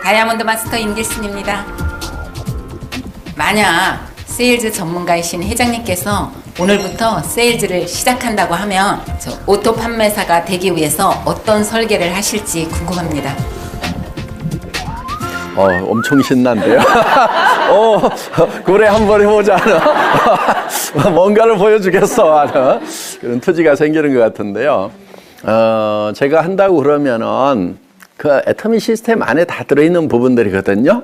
다이아몬드 마스터 임길순입니다. 만약 세일즈 전문가이신 회장님께서 오늘부터 세일즈를 시작한다고 하면 저 오토 판매사가 되기 위해서 어떤 설계를 하실지 궁금합니다. 엄청 신난데요. 그래 한번 해보자. 뭔가를 보여주겠어 하는 그런 투지가 생기는 것 같은데요. 제가 한다고 그러면은 그 애터미 시스템 안에 다 들어있는 부분들이거든요.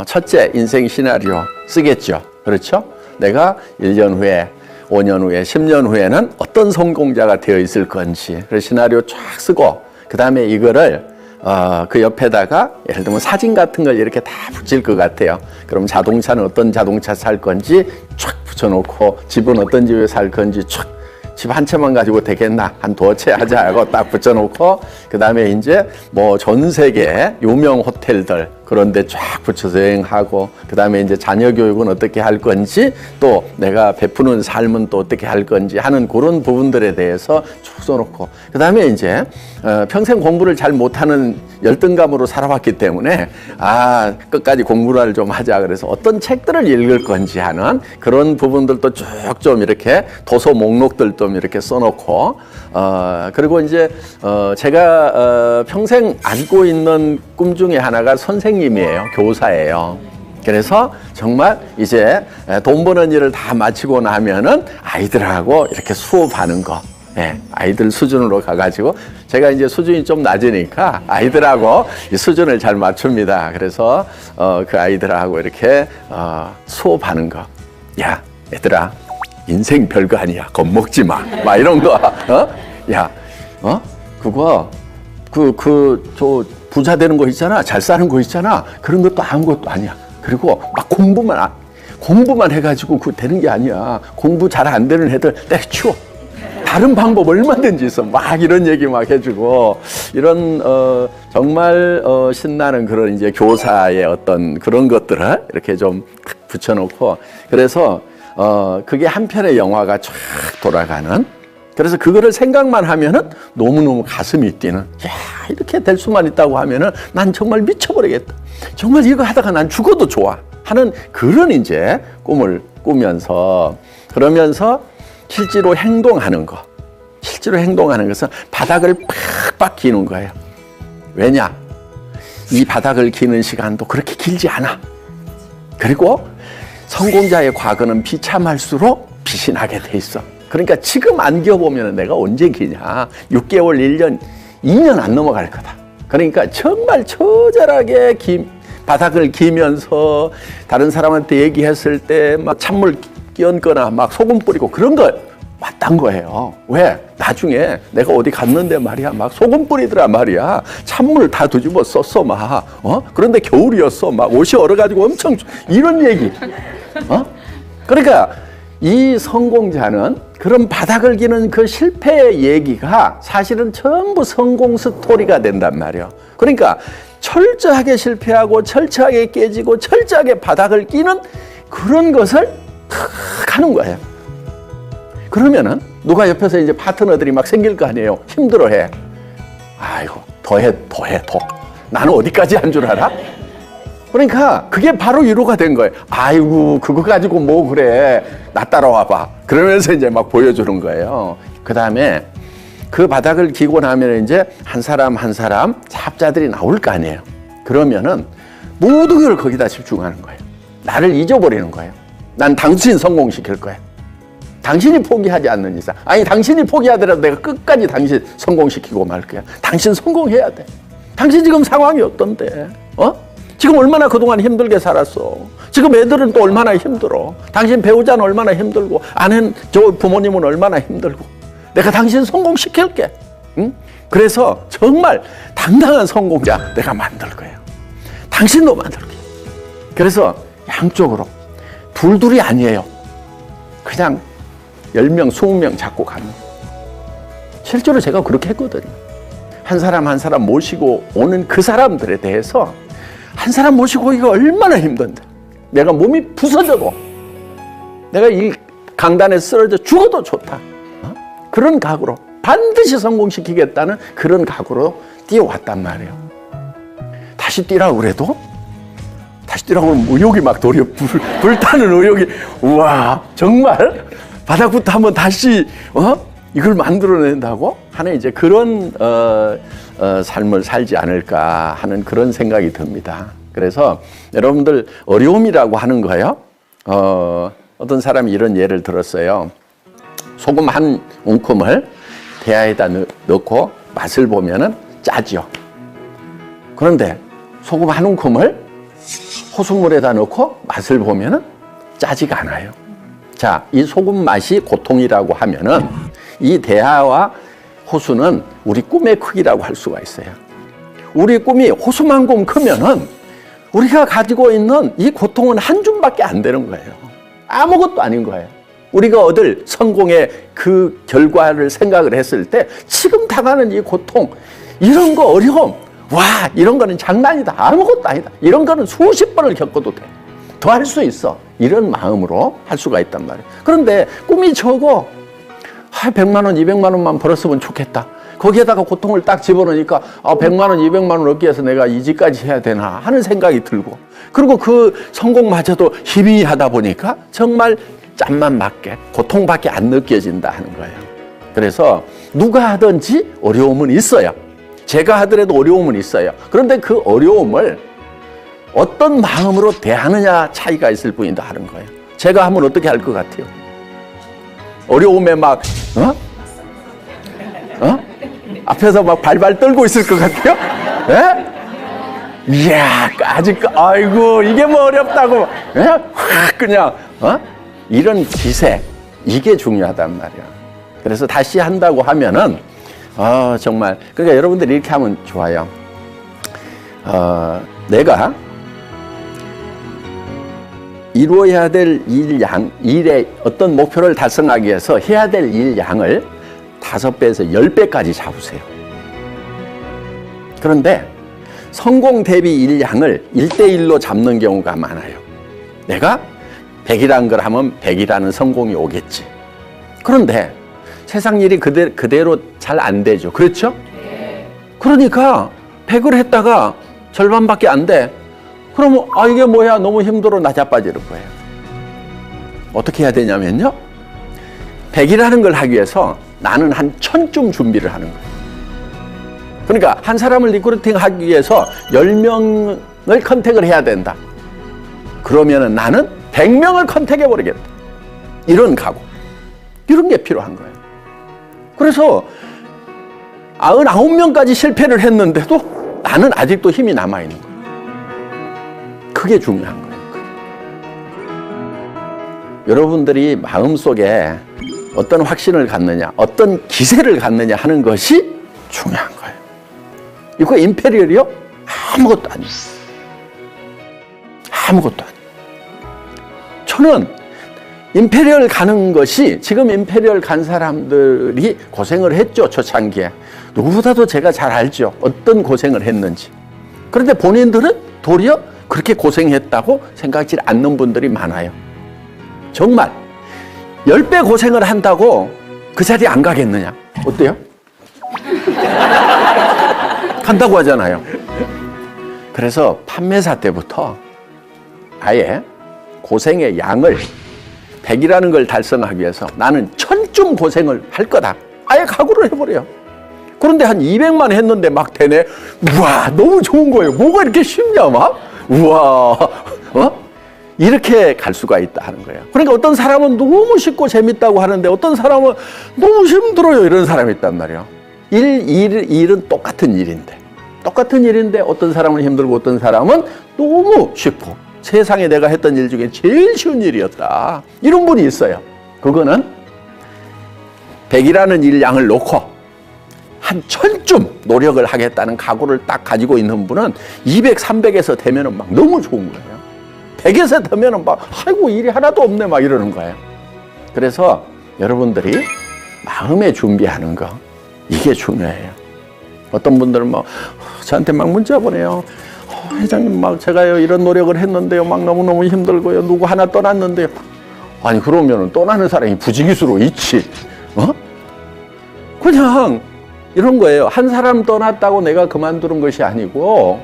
첫째, 인생 시나리오 쓰겠죠. 그렇죠? 내가 1년 후에, 5년 후에, 10년 후에는 어떤 성공자가 되어 있을 건지 그 시나리오 쫙 쓰고, 그 다음에 이거를 그 옆에다가 예를 들면 사진 같은 걸 이렇게 다 붙일 것 같아요. 그럼 자동차는 어떤 자동차 살 건지 쫙 붙여놓고, 집은 어떤 집에 살 건지 쫙, 집 한 채만 가지고 되겠나? 한 두어 채 하자 하고 딱 붙여놓고, 그 다음에 이제 뭐 전 세계 유명 호텔들 그런 데 쫙 붙여서 여행하고, 그 다음에 이제 자녀 교육은 어떻게 할 건지, 또 내가 베푸는 삶은 또 어떻게 할 건지 하는 그런 부분들에 대해서 쭉 써놓고, 그 다음에 이제 평생 공부를 잘 못하는 열등감으로 살아왔기 때문에 끝까지 공부를 좀 하자, 그래서 어떤 책들을 읽을 건지 하는 그런 부분들도 쭉 좀 이렇게 도서 목록들 좀 이렇게 써놓고, 그리고 이제 제가 평생 안고 있는 꿈 중에 하나가 선생님이에요. 교사예요. 그래서 정말 이제 돈 버는 일을 다 마치고 나면은 아이들하고 이렇게 수업하는 거. 네, 아이들 수준으로 가가지고, 제가 이제 수준이 좀 낮으니까 아이들하고 이 수준을 잘 맞춥니다. 그래서 그 아이들하고 이렇게 수업하는 거. 야, 얘들아, 인생 별거 아니야. 겁먹지 마. 막 이런 거. 그거 저 부자 되는 거 있잖아. 잘 사는 거 있잖아. 그런 것도 아무것도 아니야. 그리고 막 공부만 해가지고 그거 되는 게 아니야. 공부 잘 안 되는 애들 때려치워. 다른 방법 얼마든지 있어. 막 이런 얘기 막 해주고, 이런 정말 신나는 그런 이제 교사의 어떤 그런 것들을 이렇게 좀 붙여놓고, 그래서 그게 한 편의 영화가 쫙 돌아가는. 그래서 그거를 생각만 하면은 너무너무 가슴이 뛰는, 야, 이렇게 될 수만 있다고 하면은 난 정말 미쳐버리겠다. 정말 이거 하다가 난 죽어도 좋아 하는 그런 이제 꿈을 꾸면서, 그러면서 실제로 행동하는 것은 바닥을 팍팍 기는 거예요. 왜냐? 이 바닥을 기는 시간도 그렇게 길지 않아. 그리고 성공자의 과거는 비참할수록 빛이 나게 돼 있어. 그러니까 지금 안 기어보면 내가 언제 기냐. 6개월, 1년, 2년 안 넘어갈 거다. 그러니까 정말 처절하게 바닥을 기면서 다른 사람한테 얘기했을 때 막 찬물 끼얹거나 막 소금 뿌리고 그런 거 맞단 거예요. 왜? 나중에 내가 어디 갔는데 말이야, 막 소금 뿌리더라 말이야. 찬물 다 뒤집어 썼어 막. 그런데 겨울이었어. 막 옷이 얼어가지고 엄청 이런 얘기. 그러니까 이 성공자는 그런 바닥을 기는 그 실패의 얘기가 사실은 전부 성공 스토리가 된단 말이에요. 그러니까 철저하게 실패하고 철저하게 깨지고 철저하게 바닥을 끼는 그런 것을 탁 하는 거예요. 그러면은 누가 옆에서 이제 파트너들이 막 생길 거 아니에요. 힘들어해. 아이고, 더. 나는 어디까지 한 줄 알아? 그러니까 그게 바로 위로가 된 거예요. 아이고, 그거 가지고 뭐 그래. 나 따라와봐. 그러면서 이제 막 보여주는 거예요. 그 다음에 그 바닥을 기고 나면 이제 한 사람 한 사람 사업자들이 나올 거 아니에요. 그러면은 모든 걸 거기다 집중하는 거예요. 나를 잊어버리는 거예요. 난 당신 성공시킬 거야. 당신이 포기하지 않는 이상. 아니, 당신이 포기하더라도 내가 끝까지 당신 성공시키고 말 거야. 당신 성공해야 돼. 당신 지금 상황이 어떤데? 지금 얼마나 그동안 힘들게 살았어. 지금 애들은 또 얼마나 힘들어. 당신 배우자는 얼마나 힘들고, 저 부모님은 얼마나 힘들고. 내가 당신 성공시킬게. 응? 그래서 정말 당당한 성공자 내가 만들 거예요. 당신도 만들 거예요. 그래서 양쪽으로 둘둘이 아니에요. 그냥 10명, 20명 잡고 가는 거예요. 실제로 제가 그렇게 했거든요. 한 사람 한 사람 모시고 오는 그 사람들에 대해서, 한 사람 모시고 오기가 얼마나 힘든데, 내가 몸이 부서져도 내가 이 강단에 쓰러져 죽어도 좋다. 그런 각오로 반드시 성공시키겠다는 그런 각오로 뛰어왔단 말이에요. 다시 뛰라고 그래도 다시 뛰라고 하면 의욕이 막 도려 불타는 의욕이 우와 정말 바닥부터 한번 다시 이걸 만들어낸다고 하는 이제 그런 삶을 살지 않을까 하는 그런 생각이 듭니다. 그래서 여러분들 어려움이라고 하는 거요. 어떤 사람이 이런 예를 들었어요. 소금 한 움큼을 대야에다 넣고 맛을 보면은 짜죠. 그런데 소금 한 움큼을 호수물에다 넣고 맛을 보면은 짜지가 않아요. 자, 이 소금 맛이 고통이라고 하면은 이 대야와 호수는 우리 꿈의 크기라고 할 수가 있어요. 우리 꿈이 호수만큼 크면은 우리가 가지고 있는 이 고통은 한 줌밖에 안 되는 거예요. 아무것도 아닌 거예요. 우리가 얻을 성공의 그 결과를 생각을 했을 때 지금 당하는 이 고통, 이런 거 어려움, 와 이런 거는 장난이다, 아무것도 아니다, 이런 거는 수십 번을 겪어도 돼, 더 할 수 있어, 이런 마음으로 할 수가 있단 말이에요. 그런데 꿈이 적어, 100만 원, 200만 원만 벌었으면 좋겠다. 거기에다가 고통을 딱 집어넣으니까 100만 원, 200만 원 얻기 위해서 내가 이 집까지 해야 되나 하는 생각이 들고, 그리고 그 성공마저도 희미하다 보니까 정말 짬만 맞게 고통밖에 안 느껴진다 하는 거예요. 그래서 누가 하든지 어려움은 있어요. 제가 하더라도 어려움은 있어요. 그런데 그 어려움을 어떤 마음으로 대하느냐 차이가 있을 뿐이다 하는 거예요. 제가 하면 어떻게 할 것 같아요? 어려움에 막 앞에서 막 발발 떨고 있을 것 같아요? 예? 이야, 아직 아이고 이게 뭐 어렵다고, 예? 확 그냥 이런 기세, 이게 중요하단 말이야. 그래서 다시 한다고 하면은 정말, 그러니까 여러분들이 이렇게 하면 좋아요. 내가 이루어야 될 일의 어떤 목표를 달성하기 위해서 해야 될 일 양을 5배에서 10배까지 잡으세요. 그런데 성공 대비 일 양을 1대1로 잡는 경우가 많아요. 내가 100이라는 걸 하면 100이라는 성공이 오겠지. 그런데 세상 일이 그대로 잘 안 되죠. 그렇죠? 그러니까 100을 했다가 절반밖에 안 돼. 그러면 이게 뭐야, 너무 힘들어, 나 자빠지는 거예요. 어떻게 해야 되냐면요, 100이라는 걸 하기 위해서 나는 한 1000쯤 준비를 하는 거예요. 그러니까 한 사람을 리크루팅 하기 위해서 10명을 컨택을 해야 된다. 그러면은 나는 100명을 컨택해 버리겠다, 이런 각오, 이런 게 필요한 거예요. 그래서 99명까지 실패를 했는데도 나는 아직도 힘이 남아있는 거예요. 그게 중요한 거예요. 여러분들이 마음속에 어떤 확신을 갖느냐, 어떤 기세를 갖느냐 하는 것이 중요한 거예요. 이거 임페리얼이요? 아무것도 아니에요. 아무것도 아니에요. 저는 임페리얼 가는 것이, 지금 임페리얼 간 사람들이 고생을 했죠, 초창기에. 누구보다도 제가 잘 알죠, 어떤 고생을 했는지. 그런데 본인들은 도리어 그렇게 고생했다고 생각지 않는 분들이 많아요. 정말 10배 고생을 한다고 그 자리에 안 가겠느냐? 어때요? 간다고 하잖아요. 그래서 판매사 때부터 아예 고생의 양을 100이라는 걸 달성하기 위해서 나는 1000쯤 고생을 할 거다, 아예 각오를 해버려요. 그런데 한 200만 했는데 막 되네. 우와, 너무 좋은 거예요. 뭐가 이렇게 쉽냐, 막? 우와, 이렇게 갈 수가 있다 하는 거예요. 그러니까 어떤 사람은 너무 쉽고 재밌다고 하는데 어떤 사람은 너무 힘들어요, 이런 사람이 있단 말이에요. 일은 똑같은 일인데 어떤 사람은 힘들고 어떤 사람은 너무 쉽고, 세상에 내가 했던 일 중에 제일 쉬운 일이었다, 이런 분이 있어요. 그거는 100이라는 일 양을 놓고 한 1000쯤 노력을 하겠다는 각오를 딱 가지고 있는 분은 200, 300에서 되면은 막 너무 좋은 거예요. 100에서 되면은 막 아이고 일이 하나도 없네, 막 이러는 거예요. 그래서 여러분들이 마음에 준비하는 거, 이게 중요해요. 어떤 분들은 막 저한테 막 문자 보내요. 회장님, 막 제가요 이런 노력을 했는데요, 막 너무너무 힘들고요, 누구 하나 떠났는데요. 아니, 그러면은 떠나는 사람이 부지기수로 있지. 그냥 이런 거예요. 한 사람 떠났다고 내가 그만두는 것이 아니고,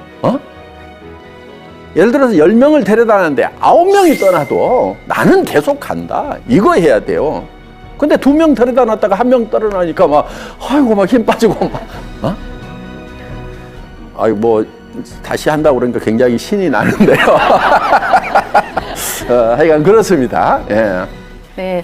예를 들어서 10명을 데려다놨는데 9명이 떠나도 나는 계속 간다. 이거 해야 돼요. 근데 2명 데려다 놨다가 1명 떨어나니까 막, 아이고, 막 힘 빠지고 막, 어? 아이, 뭐, 다시 한다고 그러니까 굉장히 신이 나는데요. 하여간 그렇습니다. 예. 네.